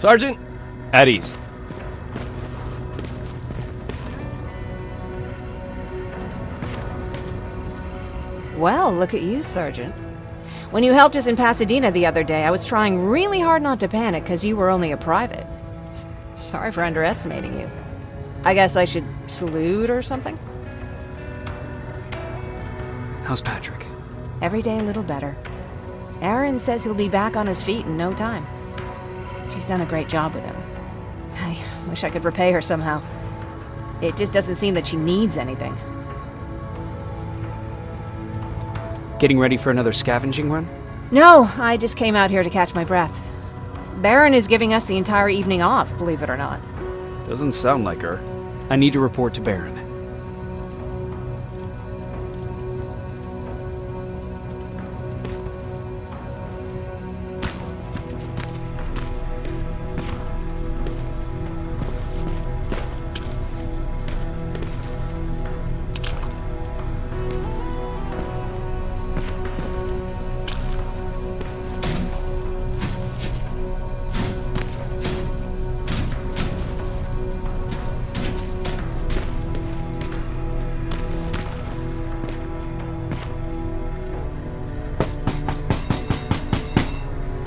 Sergeant, At ease. Well, look at you, Sergeant. When you helped us in Pasadena the other day, I was trying really hard not to panic because you were only a private. Sorry for underestimating you. I guess I should salute or something? How's Patrick? Every day a little better. Aaron says he'll be back on his feet in no time. She's done a great job with him. I wish I could repay her somehow. It just doesn't seem that she needs anything. Getting ready for another scavenging run? No, I just came out here to catch my breath. Baron is giving us the entire evening off, believe it or not. Doesn't sound like her. I need to report to Baron.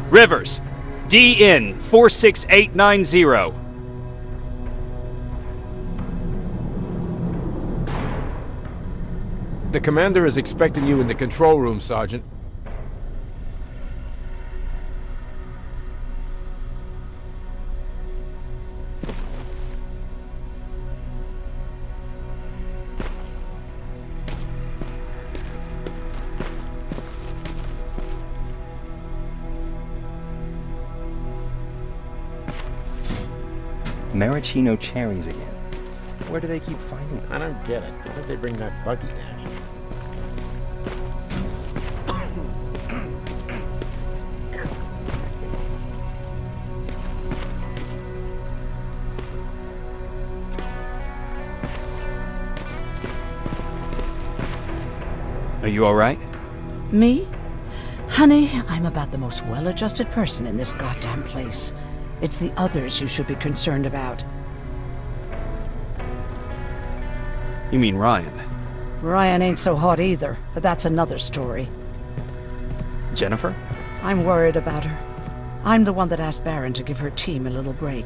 Rivers, DN 46890. the commander is expecting you in the control room, Sergeant. Maraschino cherries again. Where do they keep finding them? I don't get it. Why did they bring that buggy down here? Are you alright? Me? Honey, I'm about the most well-adjusted person in this goddamn place. It's the others you should be concerned about. You mean Ryan? Ryan ain't so hot either, but that's another story. Jennifer? I'm worried about her. I'm the one that asked Baron to give her team a little break.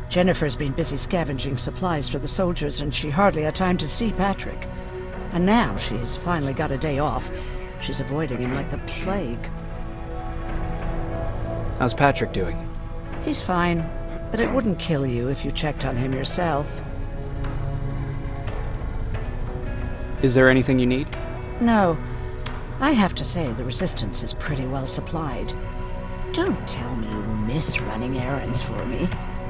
Jennifer's been busy scavenging supplies for the soldiers, and she hardly had time to see Patrick. And now she's finally got a day off. She's avoiding him like the plague. How's Patrick doing? He's fine, but it wouldn't kill you if you checked on him yourself. Is there anything you need? No. I have to say the Resistance is pretty well supplied. Don't tell me you miss running errands for me.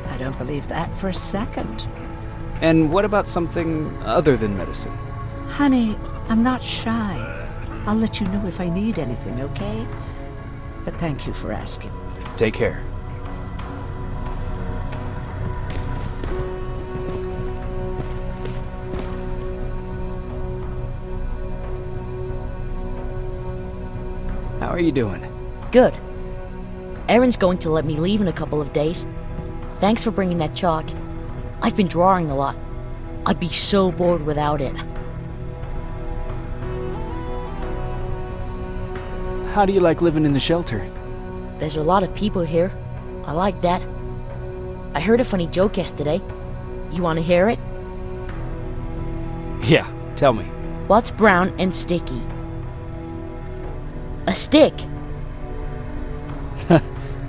I don't believe that for a second. And what about something other than medicine? Honey, I'm not shy. I'll let you know if I need anything, okay? But thank you for asking. Take care. How are you doing? Good. Aaron's going to let me leave in a couple of days. Thanks for bringing that chalk. I've been drawing a lot. I'd be so bored without it. How do you like living in the shelter? There's a lot of people here. I like that. I heard a funny joke yesterday. You want to hear it? Yeah, tell me. What's brown and sticky? A stick!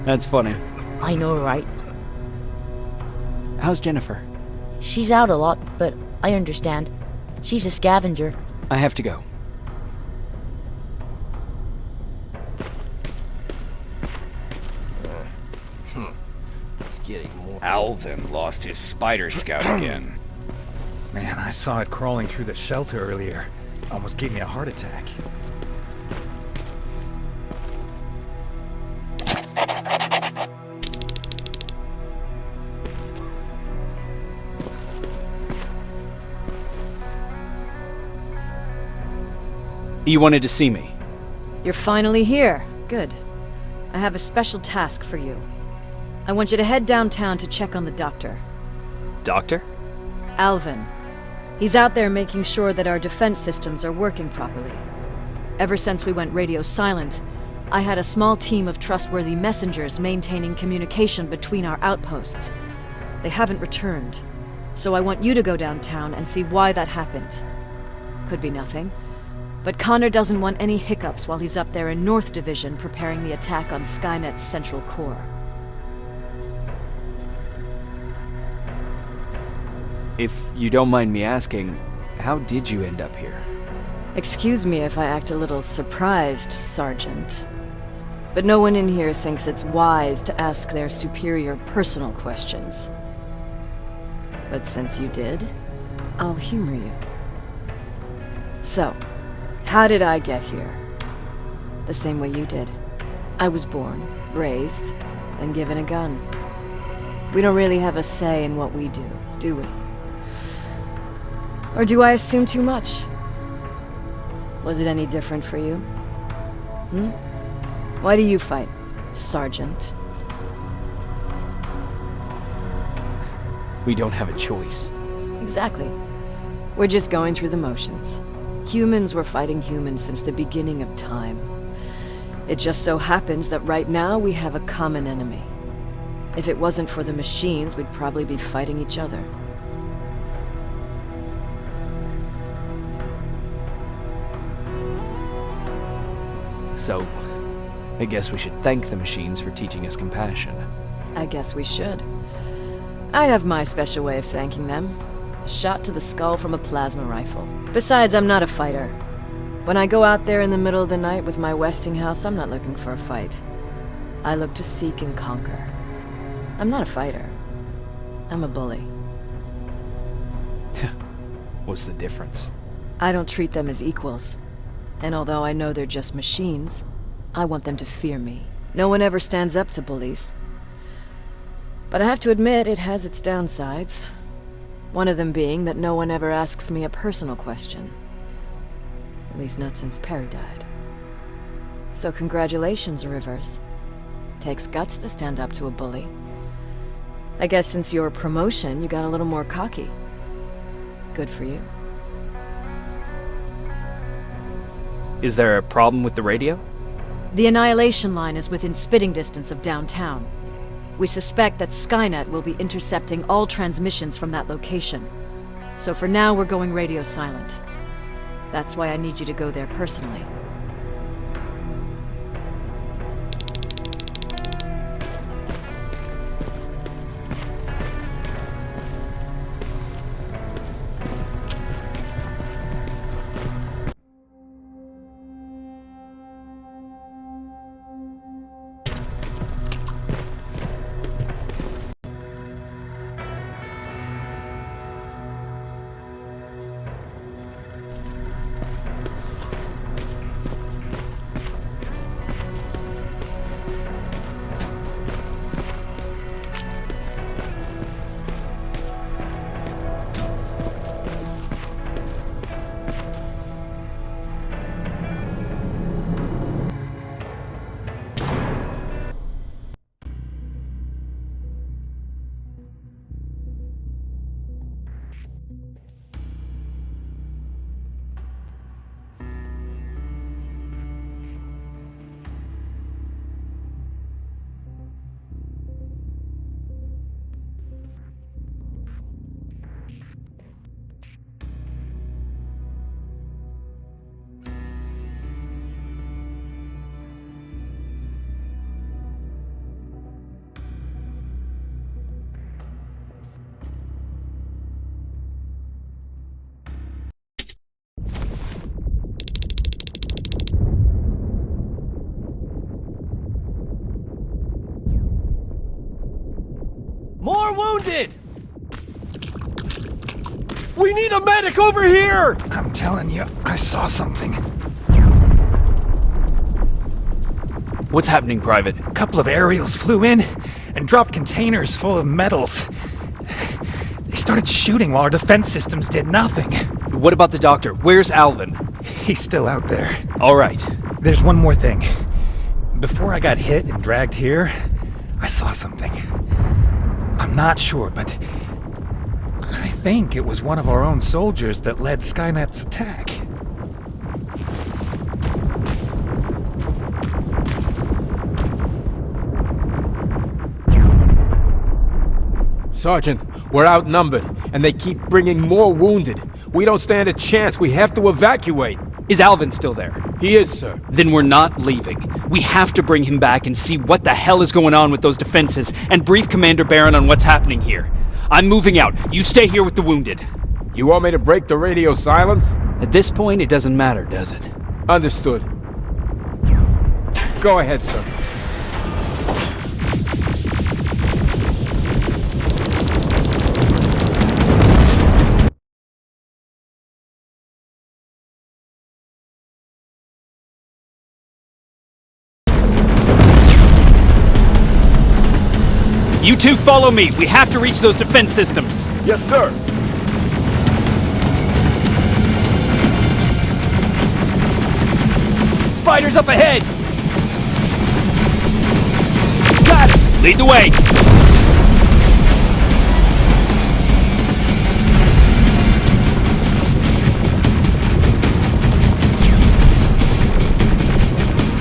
That's funny. I know, right? How's Jennifer? She's out a lot, but I understand. She's a scavenger. I have to go. It's getting more. Alvin lost his spider scout again. Man, I saw it crawling through the shelter earlier. Almost gave me a heart attack. You wanted to see me? You're finally here. Good. I have a special task for you. I want you to head downtown to check on the doctor. Doctor? Alvin. He's out there making sure that our defense systems are working properly. Ever since we went radio silent, I had a small team of trustworthy messengers maintaining communication between our outposts. They haven't returned, so I want you to go downtown and see why that happened. Could be nothing, but Connor doesn't want any hiccups while he's up there in North Division preparing the attack on Skynet's central core. If you don't mind me asking, how did you end up here? Excuse me if I act a little surprised, Sergeant. But no one in here thinks it's wise to ask their superior personal questions. But since you did, I'll humor you. So, how did I get here? The same way you did. I was born, raised, and given a gun. We don't really have a say in what we do we? Or do I assume too much? Was it any different for you? Why do you fight, Sergeant? We don't have a choice. Exactly. We're just going through the motions. Humans were fighting humans since the beginning of time. It just so happens that right now we have a common enemy. If it wasn't for the machines, we'd probably be fighting each other. So, I guess we should thank the machines for teaching us compassion. I guess we should. I have my special way of thanking them. A shot to the skull from a plasma rifle. Besides, I'm not a fighter. When I go out there in the middle of the night with my Westinghouse, I'm not looking for a fight. I look to seek and conquer. I'm not a fighter. I'm a bully. What's the difference? I don't treat them as equals. And although I know they're just machines, I want them to fear me. No one ever stands up to bullies. But I have to admit, it has its downsides. One of them being that no one ever asks me a personal question. At least not since Perry died. So congratulations, Rivers. Takes guts to stand up to a bully. I guess since your promotion, you got a little more cocky. Good for you. Is there a problem with the radio? The Annihilation Line is within spitting distance of downtown. We suspect that Skynet will be intercepting all transmissions from that location. So for now, we're going radio silent. That's why I need you to go there personally. More wounded! We need a medic over here! I'm telling you, I saw something. What's happening, Private? A couple of aerials flew in and dropped containers full of metals. They started shooting while our defense systems did nothing. What about the doctor? Where's Alvin? He's still out there. All right. There's one more thing. Before I got hit and dragged here, I saw something. I'm not sure, but I think it was one of our own soldiers that led Skynet's attack. Sergeant, we're outnumbered, and they keep bringing more wounded. We don't stand a chance. We have to evacuate. Is Alvin still there? He is, sir. Then we're not leaving. We have to bring him back and see what the hell is going on with those defenses and brief Commander Barron on what's happening here. I'm moving out. You stay here with the wounded. You want me to break the radio silence? At this point, it doesn't matter, does it? Understood. Go ahead, sir. You two follow me. We have to reach those defense systems. Yes, sir. Spiders up ahead! Got it! Lead the way!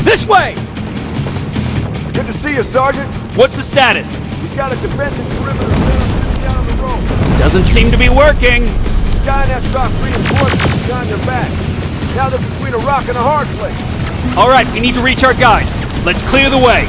This way! Good to see you, Sergeant. What's the status? We got a defensive perimeter down the road. Doesn't seem to be working. Skynet dropped reinforcements behind their back. Now they're between a rock and a hard place. All right, we need to reach our guys. Let's clear the way.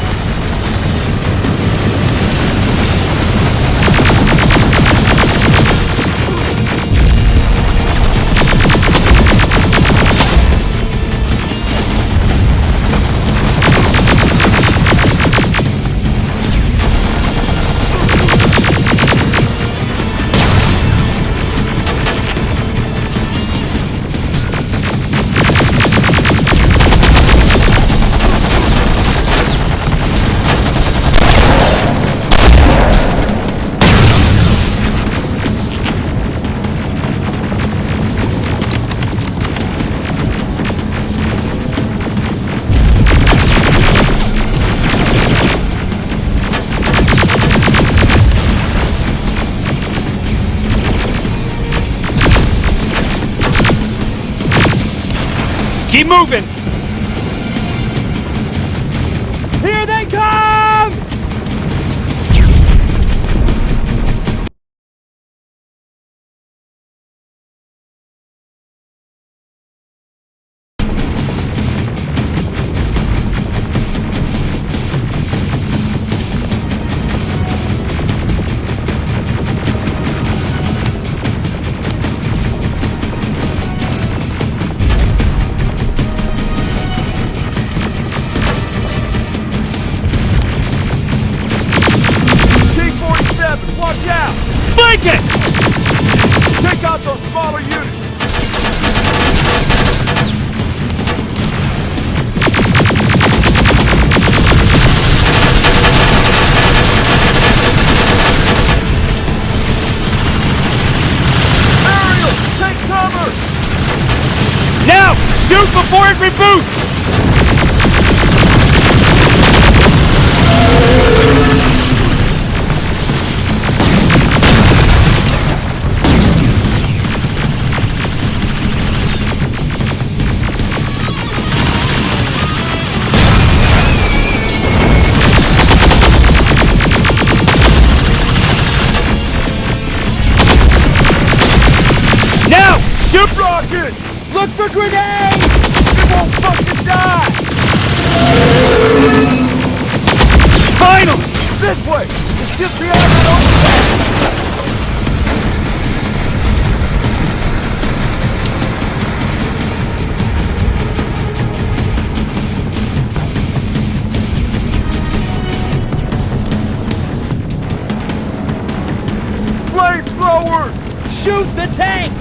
Keep moving! Here they come! Watch out! Flank it! Take out those smaller units! Ariel, take cover! Now! Shoot before it reboots! Now! Shoot rockets! Look for grenades! You won't fucking die! Finally! This way! It's just beyond that overpass! Flamethrowers! Shoot the tank!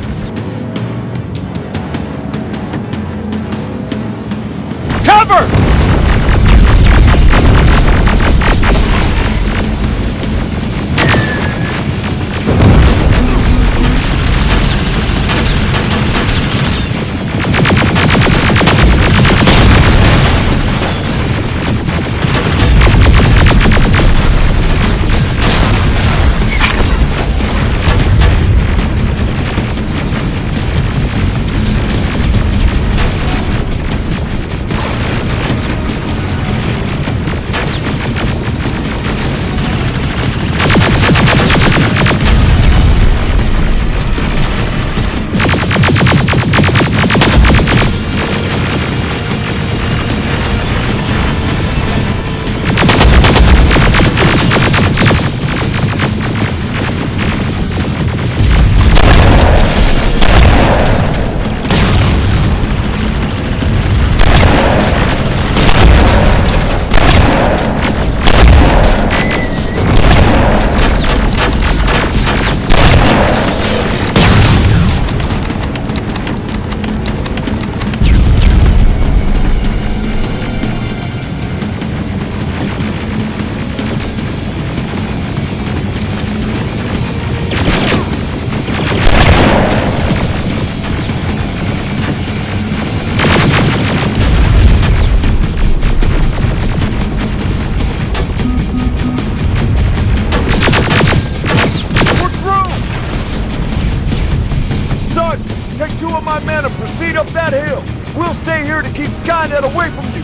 from you!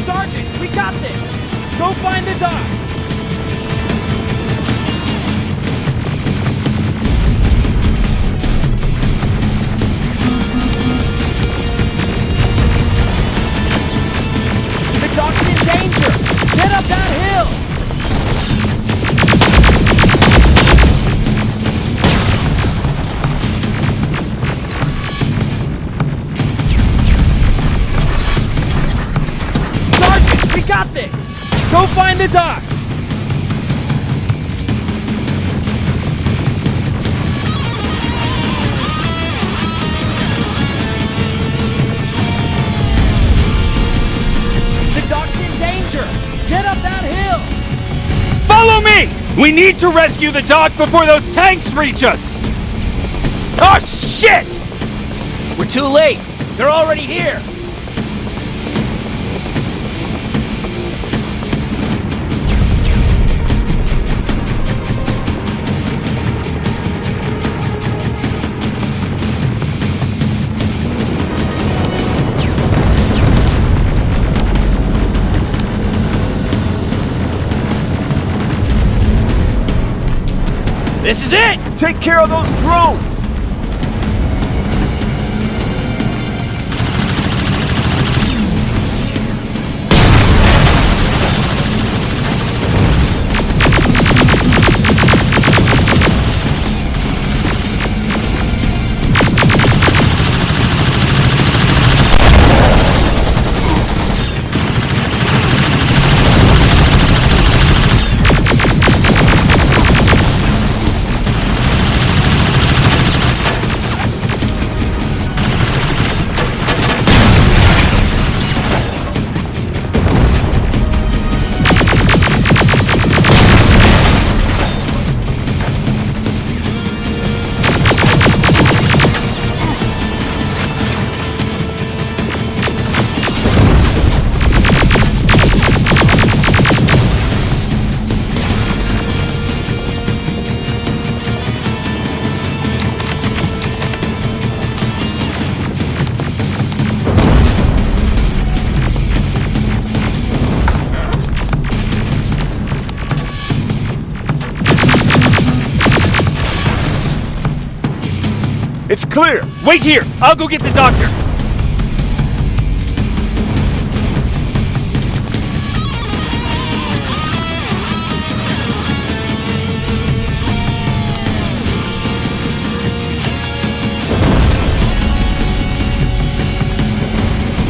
Sergeant, we got this! Go find the dock! The dock's in danger! Get up that hill! Sergeant, we got this! Go find the dock! The dock's in danger! Get up that hill! Follow me! We need to rescue the dock before those tanks reach us! Oh, shit! We're too late! They're already here! This is it! Take care of those drones! It's clear! Wait here! I'll go get the doctor!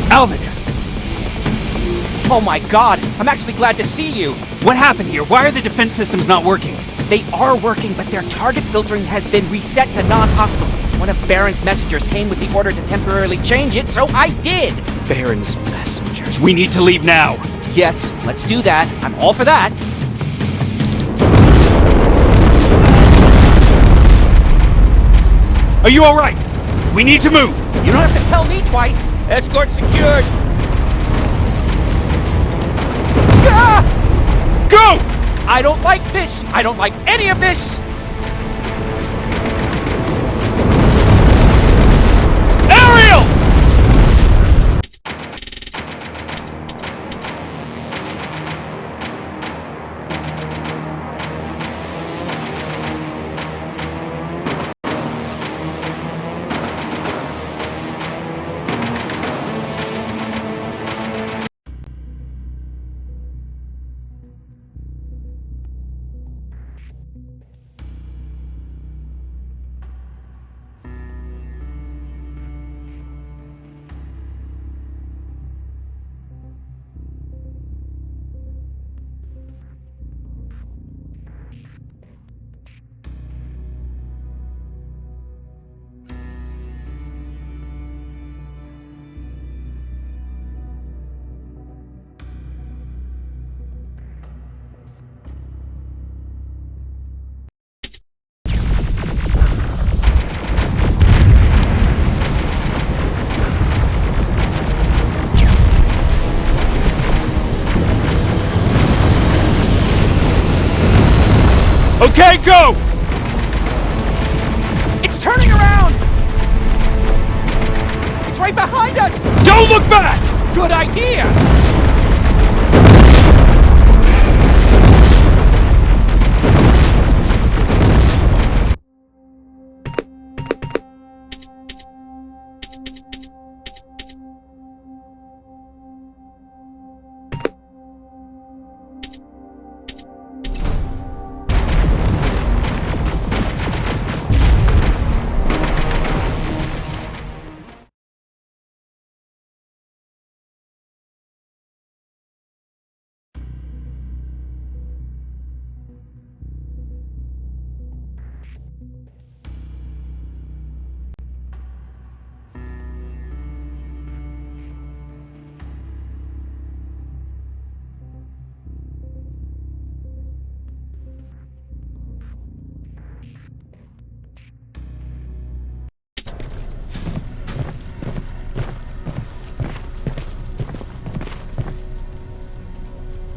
Alvin! Oh my god, I'm actually glad to see you! What happened here? Why are the defense systems not working? They are working, but their target filtering has been reset to non-hostile. One of Baron's messengers came with the order to temporarily change it, so I did! Baron's messengers. We need to leave now. Yes, let's do that. I'm all for that. Are you alright? We need to move! You don't have to tell me twice. Escort secured. Ah! Go! I don't like this. I don't like any of this. Ariel! Okay, go! It's turning around! It's right behind us! Don't look back! Good idea!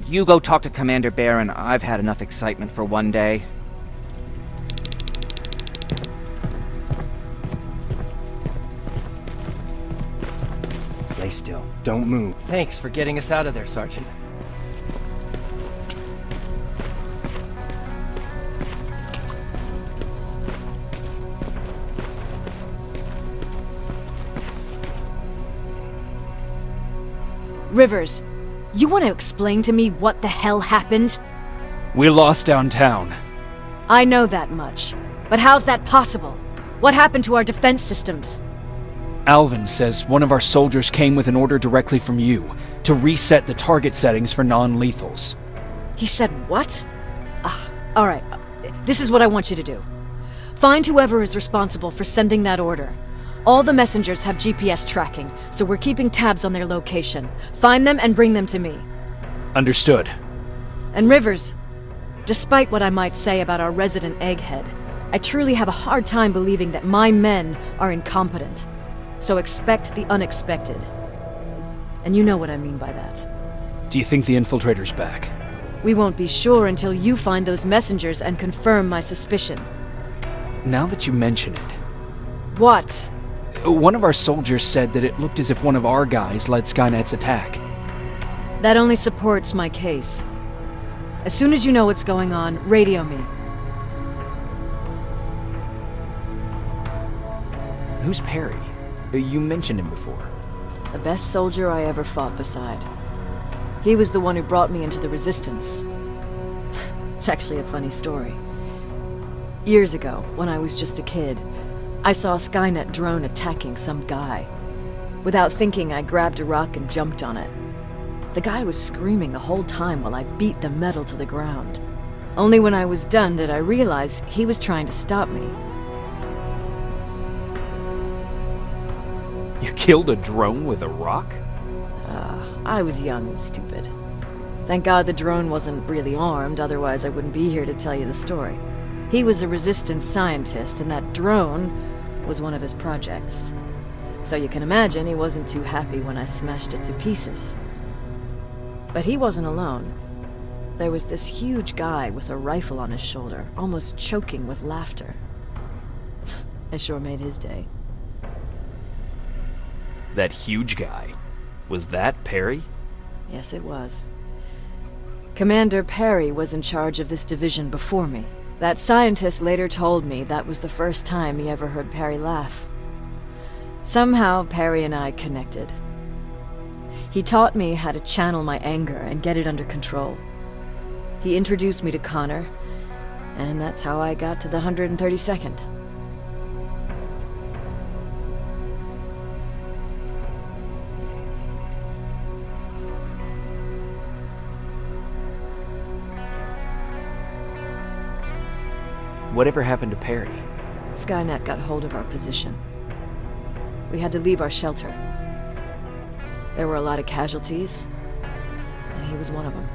You go talk to Commander Baron. I've had enough excitement for one day. Lay still. Don't move. Thanks for getting us out of there, Sergeant. Rivers, you want to explain to me what the hell happened? We lost downtown. I know that much. But how's that possible? What happened to our defense systems? Alvin says one of our soldiers came with an order directly from you to reset the target settings for non-lethals. He said what? Alright. This is what I want you to do. Find whoever is responsible for sending that order. All the messengers have GPS tracking, so we're keeping tabs on their location. Find them and bring them to me. Understood. And Rivers, despite what I might say about our resident egghead, I truly have a hard time believing that my men are incompetent. So expect the unexpected. And you know what I mean by that. Do you think the infiltrator's back? We won't be sure until you find those messengers and confirm my suspicion. Now that you mention it, What? one of our soldiers said that it looked as if one of our guys led Skynet's attack. That only supports my case. As soon as you know what's going on, radio me. Who's Perry? You mentioned him before. The best soldier I ever fought beside. He was the one who brought me into the Resistance. It's actually a funny story. Years ago, when I was just a kid, I saw a Skynet drone attacking some guy. Without thinking, I grabbed a rock and jumped on it. The guy was screaming the whole time while I beat the metal to the ground. Only when I was done did I realize he was trying to stop me. You killed a drone with a rock? I was young and stupid. Thank God the drone wasn't really armed, otherwise I wouldn't be here to tell you the story. He was a Resistance scientist, and that drone was one of his projects. So you can imagine he wasn't too happy when I smashed it to pieces. But he wasn't alone. There was this huge guy with a rifle on his shoulder, almost choking with laughter. I sure made his day. That huge guy. Was that Perry? Yes, it was. Commander Perry was in charge of this division before me. That scientist later told me that was the first time he ever heard Perry laugh. Somehow, Perry and I connected. He taught me how to channel my anger and get it under control. He introduced me to Connor, and that's how I got to the 132nd. Whatever happened to Perry? Skynet got hold of our position. We had to leave our shelter. There were a lot of casualties, and he was one of them.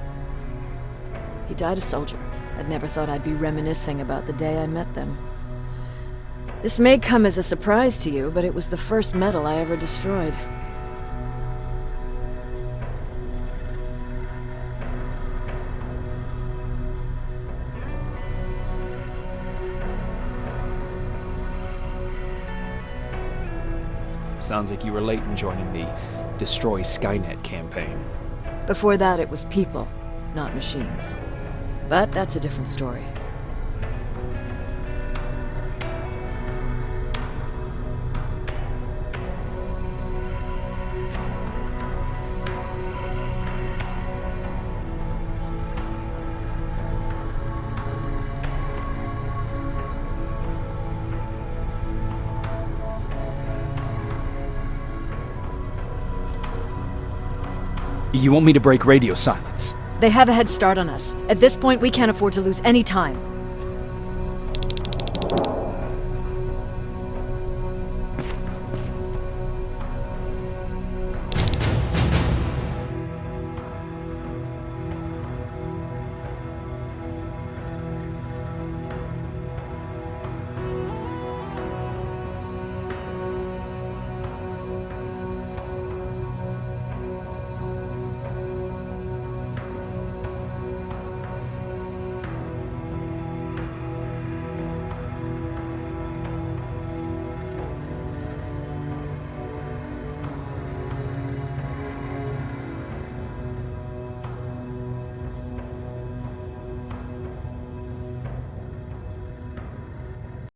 He died a soldier. I'd never thought I'd be reminiscing about the day I met them. This may come as a surprise to you, but it was the first metal I ever destroyed. Sounds like you were late in joining the Destroy Skynet campaign. Before that, it was people, not machines. But that's a different story. You want me to break radio silence? They have a head start on us. At this point, we can't afford to lose any time.